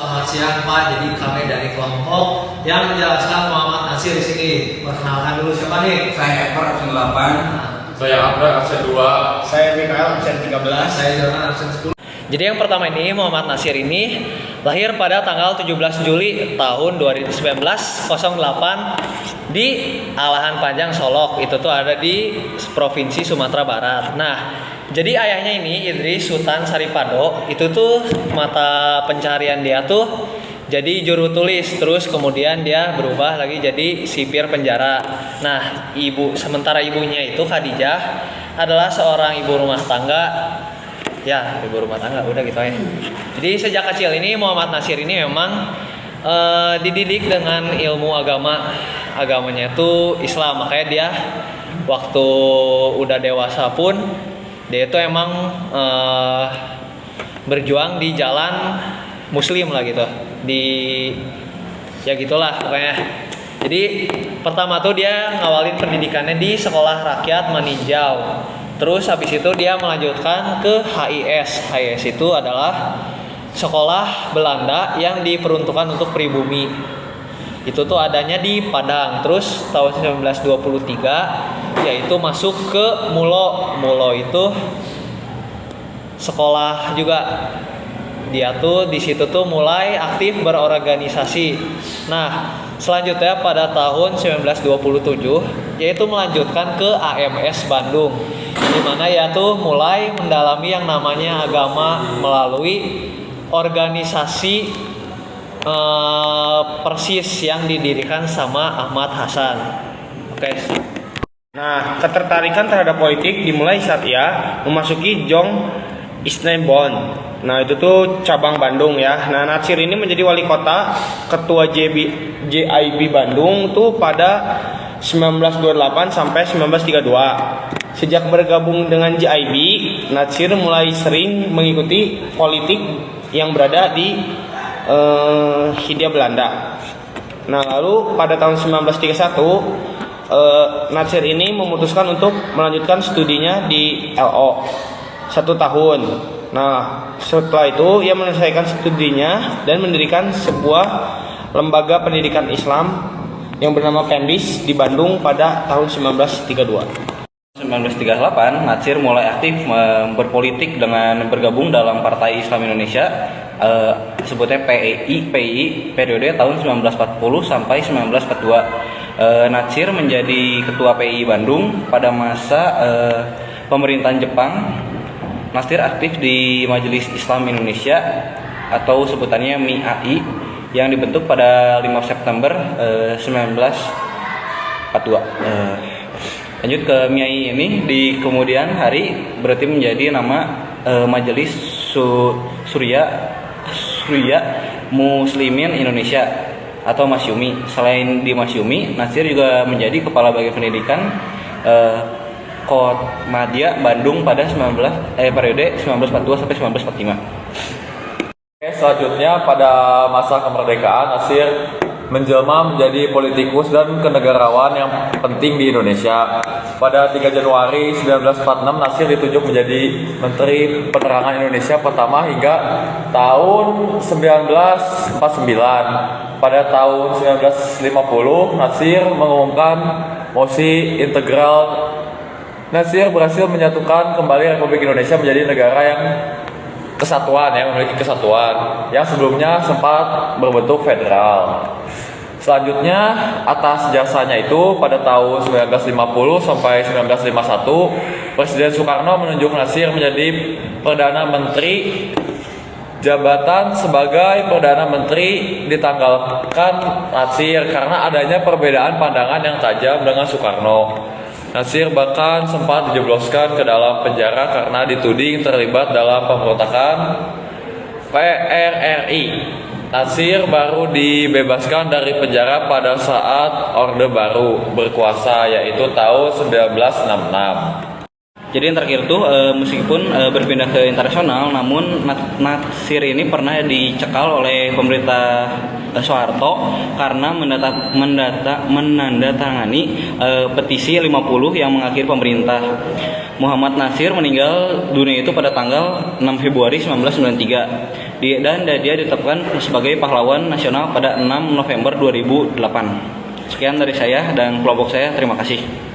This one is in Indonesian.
Selamat siang Pak, jadi kami dari kelompok yang menjelaskan Muhammad Nasir di sini. Perkenalkan dulu siapa nih? Saya Ever absen 8. Saya Abra absen 2. Saya Mikael absen 13. Saya Jonan absen 10. Jadi yang pertama ini Muhammad Nasir ini lahir pada tanggal 17 Juli tahun 2019 08 di Alahan Panjang Solok. Itu tuh ada di Provinsi Sumatera Barat. Nah, jadi ayahnya ini Idris Sultan Saripado, itu tuh mata pencaharian dia tuh jadi juru tulis, terus kemudian dia berubah lagi jadi sipir penjara. Nah, sementara ibunya itu Khadijah adalah seorang ibu rumah tangga. Ya, ibu rumah tangga, udah gitu ya. Jadi sejak kecil ini Muhammad Nasir ini memang dididik dengan ilmu agamanya itu Islam. Makanya dia waktu udah dewasa pun dia itu emang berjuang di jalan Muslim lah gitu. Ya gitulah pokoknya. Jadi pertama tuh dia ngawalin pendidikannya di Sekolah Rakyat Maninjau. Terus habis itu dia melanjutkan ke HIS. HIS itu adalah sekolah Belanda yang diperuntukkan untuk pribumi. Itu tuh adanya di Padang. Terus tahun 1923 yaitu masuk ke Mulo. Mulo itu sekolah juga. Dia tuh di situ tuh mulai aktif berorganisasi. Nah, selanjutnya pada tahun 1927 yaitu melanjutkan ke AMS Bandung, di mana ya tuh mulai mendalami yang namanya agama melalui organisasi Persis yang didirikan sama Ahmad Hasan. Oke. Nah, ketertarikan terhadap politik dimulai saat ia memasuki Jong Isnebon. Nah, itu tuh cabang Bandung ya. Nah, Nasir ini menjadi wali kota, ketua JIB Bandung tuh pada 1928 sampai 1932. Sejak bergabung dengan JIB, Nasir mulai sering mengikuti politik yang berada di Hindia Belanda. Nah, lalu pada tahun 1931 Nasir ini memutuskan untuk melanjutkan studinya di LO 1 tahun. Nah, setelah itu ia menyelesaikan studinya dan mendirikan sebuah lembaga pendidikan Islam yang bernama Pendis di Bandung pada tahun 1932. 1938, Nasir mulai aktif berpolitik dengan bergabung dalam Partai Islam Indonesia, sebutnya PII periode tahun 1940 sampai 1942. Nasir menjadi ketua PII Bandung pada masa pemerintahan Jepang. Nasir aktif di Majelis Islam Indonesia atau sebutannya MIAI yang dibentuk pada 5 September 1942. Lanjut ke MIAI ini di kemudian hari berarti menjadi nama Majelis Surya Muslimin Indonesia atau Masyumi. Selain di Masyumi, Nasir juga menjadi kepala bagian pendidikan Kotmadya Bandung pada periode 1942 sampai 1945. Oke, selanjutnya pada masa kemerdekaan Nasir menjelma menjadi politikus dan kenegarawan yang penting di Indonesia. Pada 3 Januari 1946 Nasir ditunjuk menjadi Menteri Penerangan Indonesia pertama hingga tahun 1949. Pada tahun 1950 Nasir mengumumkan mosi integral. Nasir berhasil menyatukan kembali Republik Indonesia menjadi negara yang kesatuan, yang memiliki kesatuan yang sebelumnya sempat berbentuk federal. Selanjutnya atas jasanya itu pada tahun 1950 sampai 1951 Presiden Soekarno menunjuk Nasir menjadi Perdana Menteri. Jabatan sebagai Perdana Menteri ditanggalkan Nasir karena adanya perbedaan pandangan yang tajam dengan Soekarno. Nasir bahkan sempat dijebloskan ke dalam penjara karena dituding terlibat dalam pemberontakan PRRI. Nasir baru dibebaskan dari penjara pada saat Orde Baru berkuasa, yaitu tahun 1966. Jadi yang terakhir tuh meskipun berpindah ke internasional, namun Nasir ini pernah dicekal oleh pemerintah Soeharto karena menandatangani petisi 50 yang mengakhiri pemerintah. Muhammad Natsir meninggal dunia itu pada tanggal 6 Februari 1993 dan dia ditetapkan sebagai pahlawan nasional pada 6 November 2008. Sekian dari saya dan kelompok saya, terima kasih.